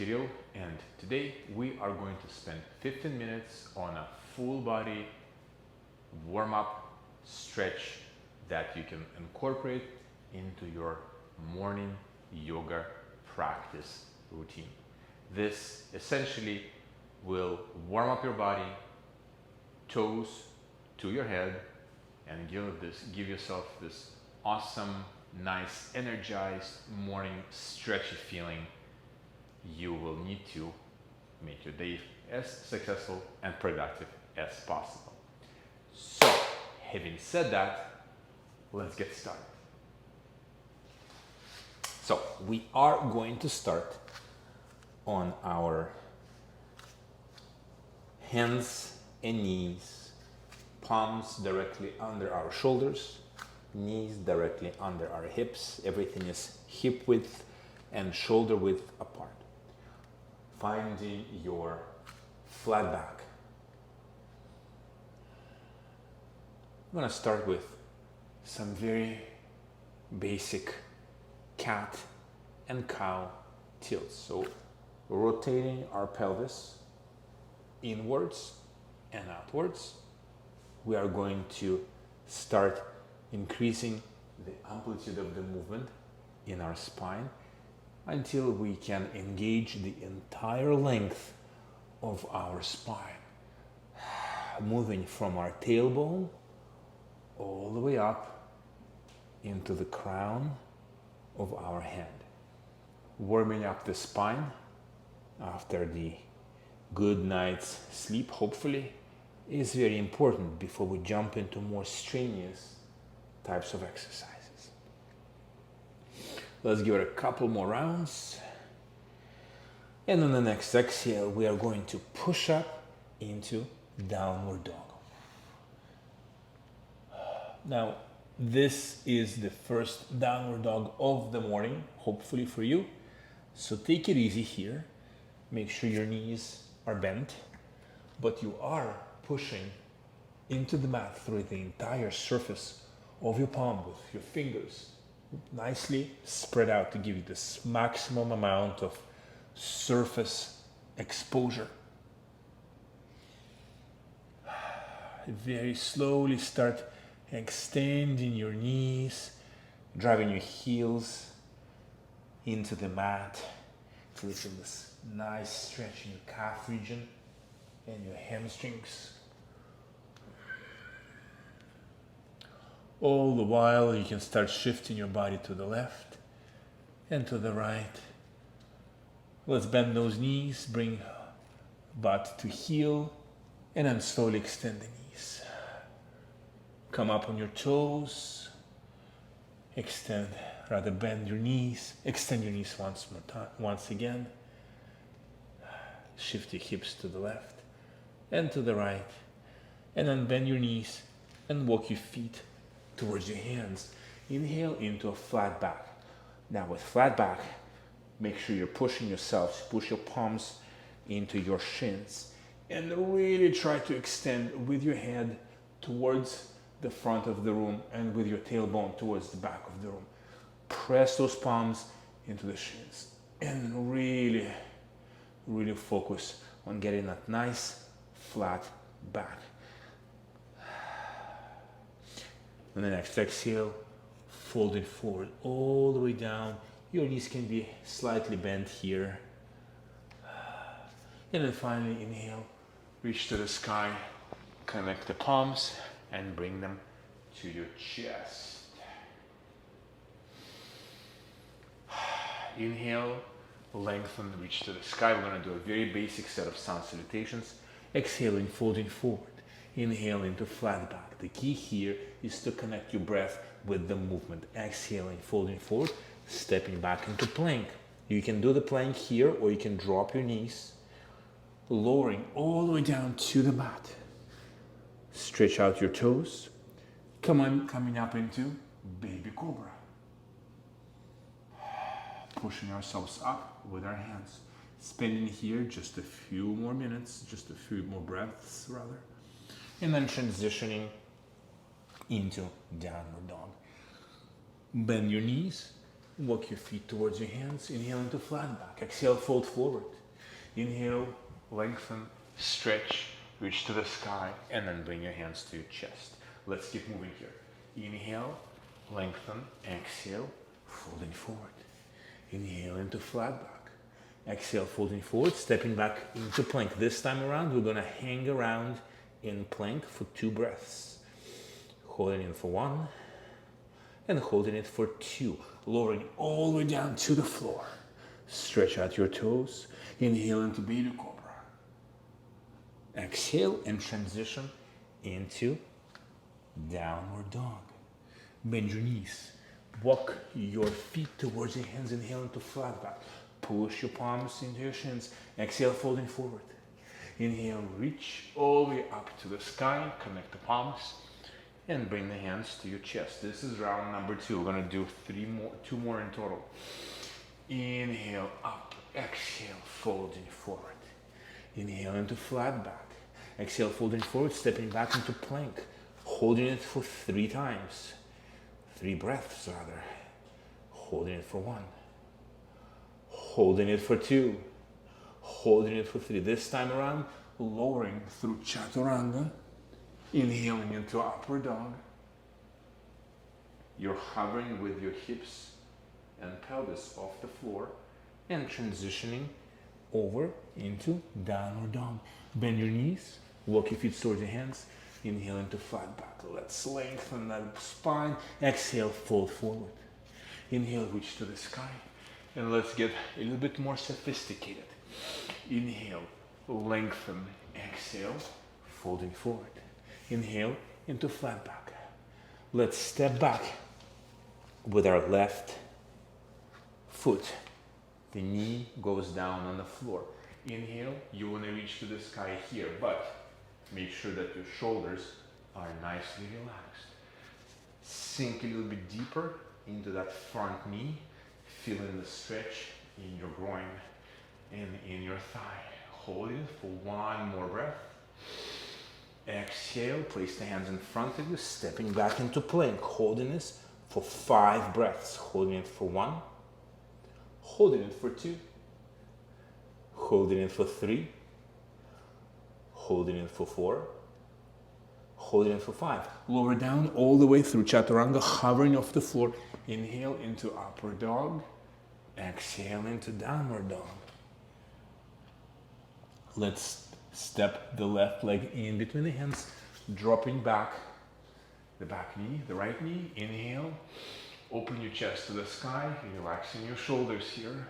Kirill, and today we are going to spend 15 minutes on a full body warm-up stretch that you can incorporate into your morning yoga practice routine. This essentially will warm up your body, toes to your head, and give yourself this awesome, nice, energized morning stretchy feeling you will need to make your day as successful and productive as possible. So, having said that, let's get started. So, we are going to start on our hands and knees, palms directly under our shoulders, knees directly under our hips. Everything is hip width and shoulder width apart. Finding your flat back. I'm going to start with some very basic cat and cow tilts. So rotating our pelvis inwards and outwards. We are going to start increasing the amplitude of the movement in our spine until we can engage the entire length of our spine, moving from our tailbone all the way up into the crown of our head. Warming up the spine after the good night's sleep, hopefully, is very important before we jump into more strenuous types of exercises. Let's give it a couple more rounds. And on the next exhale, we are going to push up into downward dog. Now, this is the first downward dog of the morning, hopefully for you. So take it easy here. Make sure your knees are bent, but you are pushing into the mat through the entire surface of your palm with your fingers nicely spread out to give you this maximum amount of surface exposure. Very slowly start extending your knees, driving your heels into the mat, creating this nice stretch in your calf region and your hamstrings. All the while, you can start shifting your body to the left and to the right. Let's bend those knees, bring butt to heel, and then slowly extend the knees. Come up on your toes, bend your knees, extend your knees once again. Shift your hips to the left and to the right, and then bend your knees and walk your feet towards your hands. Inhale into a flat back. Now with flat back, make sure you're pushing yourself, push your palms into your shins, and really try to extend with your head towards the front of the room and with your tailbone towards the back of the room. Press those palms into the shins and really focus on getting that nice flat back. On the next exhale, fold it forward all the way down. Your knees can be slightly bent here. And then finally inhale, reach to the sky, connect the palms and bring them to your chest. Inhale, lengthen, reach to the sky. We're going to do a very basic set of sun salutations. Exhaling, folding forward. Inhale into flat back. The key here is to connect your breath with the movement. Exhaling, folding forward, stepping back into plank. You can do the plank here, or you can drop your knees, lowering all the way down to the mat. Stretch out your toes. Coming up into baby cobra. Pushing ourselves up with our hands. Spending here just a few more minutes, just a few more breaths rather. And then transitioning into downward dog. Bend your knees, Walk your feet towards your hands. Inhale into flat back. Exhale, fold forward. Inhale, lengthen, stretch, reach to the sky, and then bring your hands to your chest. Let's keep moving here. Inhale, lengthen, exhale, folding forward. Inhale into flat back. Exhale, folding forward, stepping back into plank. This time around, we're gonna hang around in plank for 2 breaths. Holding in for 1, and holding it for 2. Lowering all the way down to the floor. Stretch out your toes. Inhale into Beta Cobra. Exhale and transition into Downward Dog. Bend your knees. Walk your feet towards your hands. Inhale into flat back. Push your palms into your shins. Exhale, folding forward. Inhale, reach all the way up to the sky. Connect the palms and bring the hands to your chest. This is round number 2. We're gonna do 2 more in total. Inhale, up. Exhale, folding forward. Inhale into flat back. Exhale, folding forward, stepping back into plank. Holding it for 3 times. 3 breaths, rather. Holding it for 1. Holding it for 2. Holding it for 3. This time around, lowering through Chaturanga. Inhaling into Upward Dog. You're hovering with your hips and pelvis off the floor and transitioning over into Downward Dog. Bend your knees, walk your feet towards your hands. Inhale into flat back. Let's lengthen that spine. Exhale, fold forward. Inhale, reach to the sky. And let's get a little bit more sophisticated. Inhale, lengthen. Exhale, folding forward. Inhale into flat back. Let's step back with our left foot. The knee goes down on the floor. Inhale, you want to reach to the sky here, but make sure that your shoulders are nicely relaxed. Sink a little bit deeper into that front knee, feeling the stretch in your groin and in your thigh. Hold it for 1 more breath. Exhale, place the hands in front of you, stepping back into plank, holding this for 5 breaths. Holding it for 1, holding it for 2, holding it for 3, holding it for 4, holding it for 5. Lower down all the way through Chaturanga, hovering off the floor. Inhale into Upward Dog. Exhale into Downward Dog. Let's step the left leg in between the hands, dropping back the back knee, the right knee. Inhale, open your chest to the sky, relaxing your shoulders here.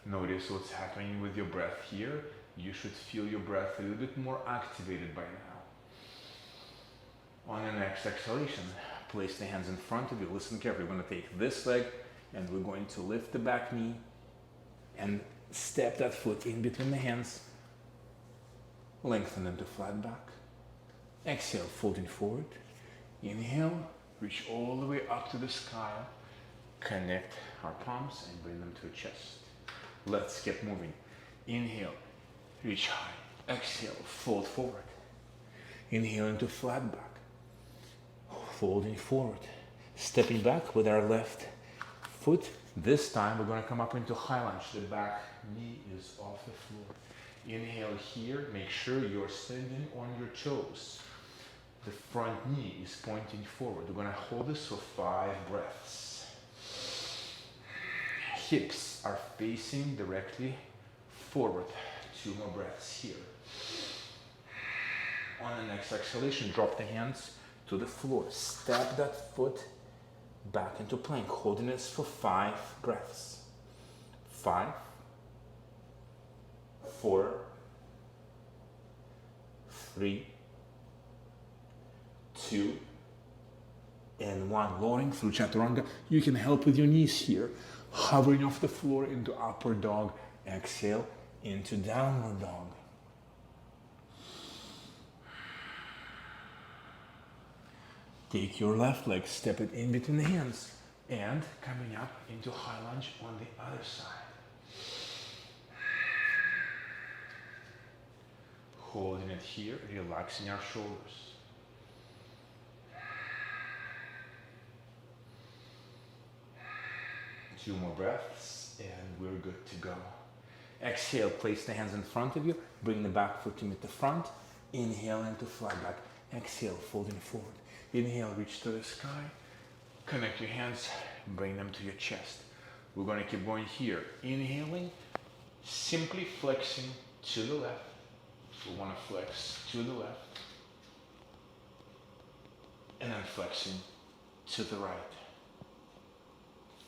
Notice what's happening with your breath here. You should feel your breath a little bit more activated by now. On the next exhalation, place the hands in front of you. Listen carefully. We're going to take this leg and we're going to lift the back knee and step that foot in between the hands. Lengthen into flat back. Exhale, folding forward. Inhale, reach all the way up to the sky. Connect our palms and bring them to the chest. Let's get moving. Inhale, reach high. Exhale, fold forward. Inhale into flat back. Folding forward. Stepping back with our left foot. This time we're going to come up into high lunge. The back knee is off the floor. Inhale here. Make sure you're standing on your toes. The front knee is pointing forward. We're going to hold this for 5 breaths. Hips are facing directly forward. 2 more breaths here. On the next exhalation, drop the hands to the floor. Step that foot back into plank, holding this for 5 breaths. 5, 4, 3, 2, and 1. Lowering through Chaturanga. You can help with your knees here. Hovering off the floor into Upward Dog. Exhale into Downward Dog. Take your left leg, step it in between the hands, and coming up into high lunge on the other side. Holding it here, relaxing our shoulders. 2 more breaths and we're good to go. Exhale, place the hands in front of you, bring the back foot to meet the front. Inhale into flat back. Exhale, folding forward. Inhale, reach to the sky. Connect your hands, bring them to your chest. We're going to keep going here. Inhaling, simply flexing to the left. We want to flex to the left. And then flexing to the right.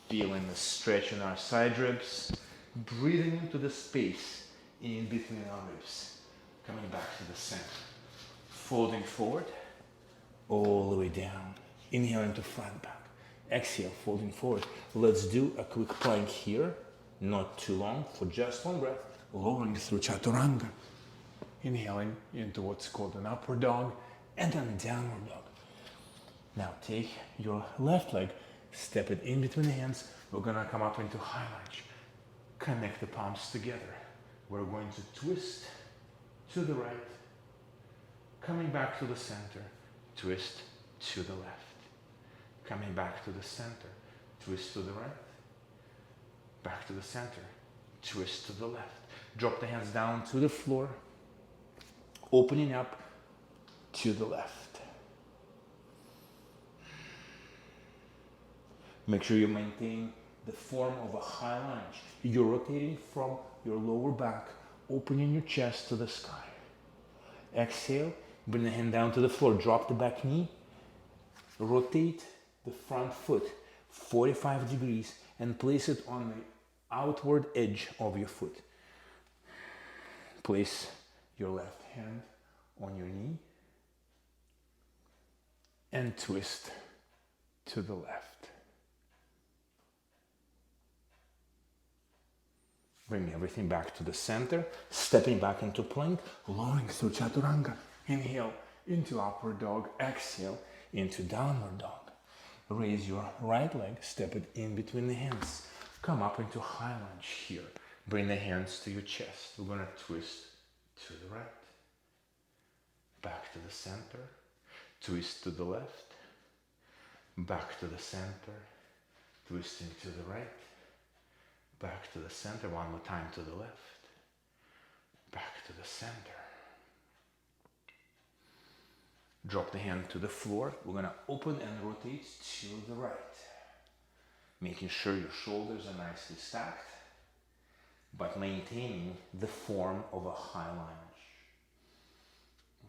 Feeling the stretch in our side ribs. Breathing into the space in between our ribs. Coming back to the center. Folding forward. All the way down. Inhale into flat back. Exhale, folding forward. Let's do a quick plank here. Not too long, for just 1 breath. Lowering through chaturanga. Inhaling into what's called an upward dog and then a downward dog. Now take your left leg, step it in between the hands. We're gonna come up into high lunge. Connect the palms together. We're going to twist to the right. Coming back to the center. Twist to the left. Coming back to the center. Twist to the right. Back to the center. Twist to the left. Drop the hands down to the floor. Opening up to the left. Make sure you maintain the form of a high lunge. You're rotating from your lower back, opening your chest to the sky. Exhale, bring the hand down to the floor, drop the back knee, rotate the front foot 45 degrees and place it on the outward edge of your foot. Place your left hand on your knee and twist to the left. Bring everything back to the center, stepping back into plank, lowering through chaturanga. Inhale into upward dog, exhale into downward dog. Raise your right leg, step it in between the hands. Come up into high lunge here. Bring the hands to your chest. We're going to twist to the right. Back to the center. Twist to the left. Back to the center. Twisting to the right. Back to the center. One more time to the left. Back to the center. Drop the hand to the floor. We're going to open and rotate to the right. Making sure your shoulders are nicely stacked, but maintaining the form of a high lunge.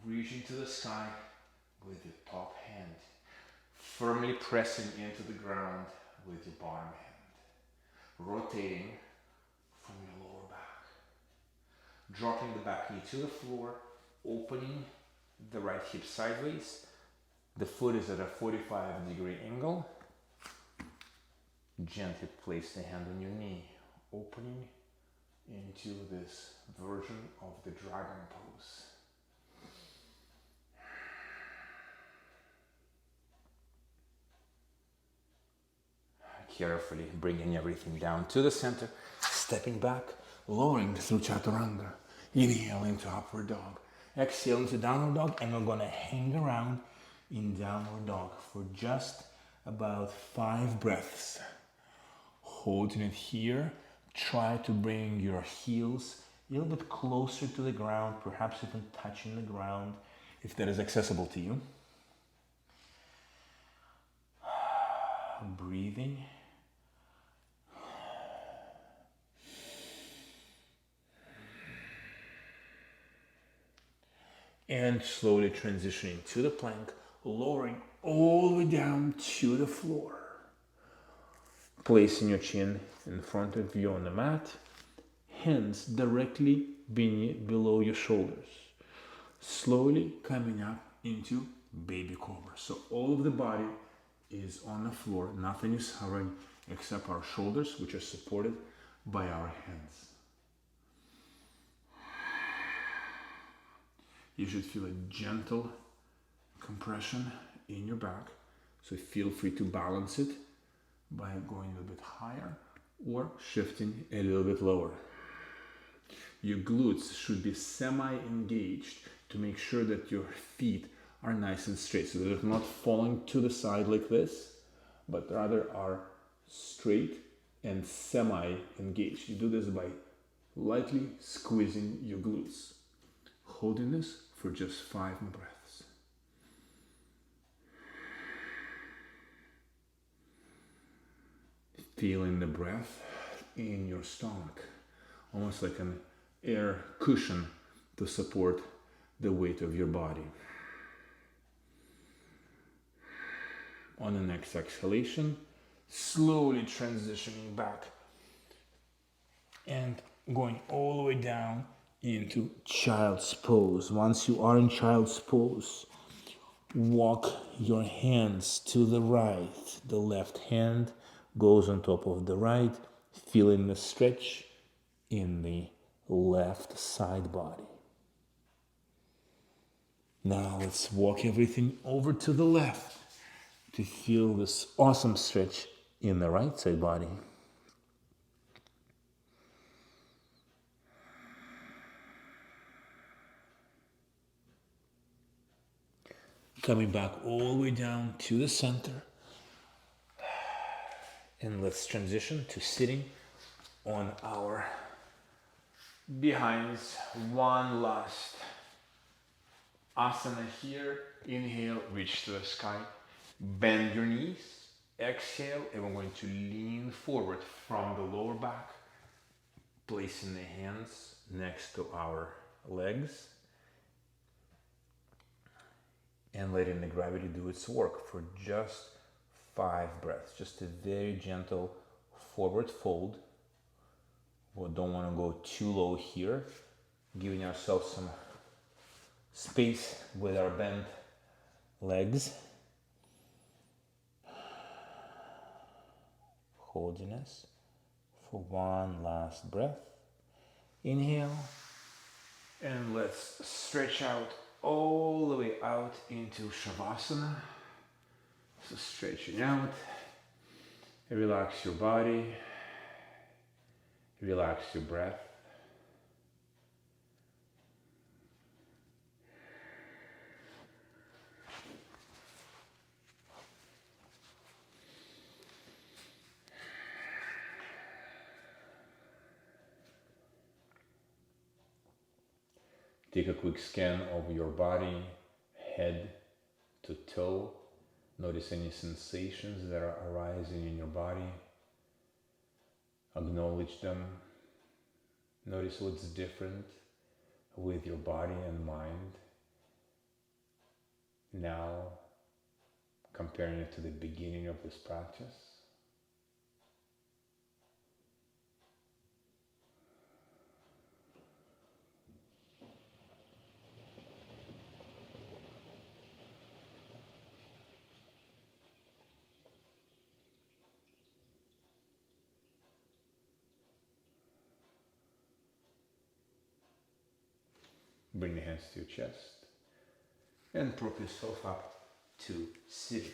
Reaching to the sky with your top hand. Firmly pressing into the ground with your bottom hand. Rotating from your lower back. Dropping the back knee to the floor. Opening the right hip sideways. The foot is at a 45-degree angle. Gently place the hand on your knee, opening into this version of the dragon pose. Carefully bringing everything down to the center, stepping back, lowering through chaturanga. Inhale into upward dog. Exhale into downward dog, and we're going to hang around in downward dog for just about 5 breaths. Holding it here, try to bring your heels a little bit closer to the ground, perhaps even touching the ground if that is accessible to you. Breathing. And slowly transitioning to the plank, lowering all the way down to the floor. Placing your chin in front of you on the mat, hands directly below your shoulders. Slowly coming up into baby cobra. So all of the body is on the floor, nothing is hovering except our shoulders, which are supported by our hands. You should feel a gentle compression in your back, so feel free to balance it by going a little bit higher or shifting a little bit lower. Your glutes should be semi-engaged to make sure that your feet are nice and straight, so they're not falling to the side like this, but rather are straight and semi-engaged. You do this by lightly squeezing your glutes. Holding this for just 5 more breaths. Feeling the breath in your stomach, almost like an air cushion to support the weight of your body. On the next exhalation, slowly transitioning back and going all the way down into child's pose. Once you are in child's pose, walk your hands to the right. The left hand goes on top of the right, feeling the stretch in the left side body. Now let's walk everything over to the left to feel this awesome stretch in the right side body. Coming back all the way down to the center. And let's transition to sitting on our behinds. One last asana here. Inhale, reach to the sky. Bend your knees. Exhale, and we're going to lean forward from the lower back, placing the hands next to our legs and letting the gravity do its work for just 5 breaths. Just a very gentle forward fold. We don't want to go too low here, giving ourselves some space with our bent legs. Holding us for one last breath. Inhale, and let's stretch out all the way out into Savasana. So stretching out, relax your body, relax your breath. Take a quick scan of your body, head to toe. Notice any sensations that are arising in your body. Acknowledge them. Notice what's different with your body and mind now, comparing it to the beginning of this practice. Bring the hands to your chest and prop yourself up to sitting.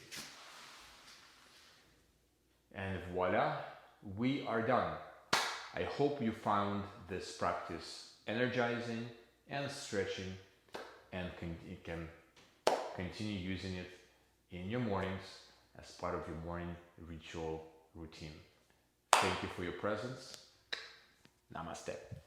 And voila, we are done. I hope you found this practice energizing and stretching, and you can continue using it in your mornings as part of your morning ritual routine. Thank you for your presence. Namaste.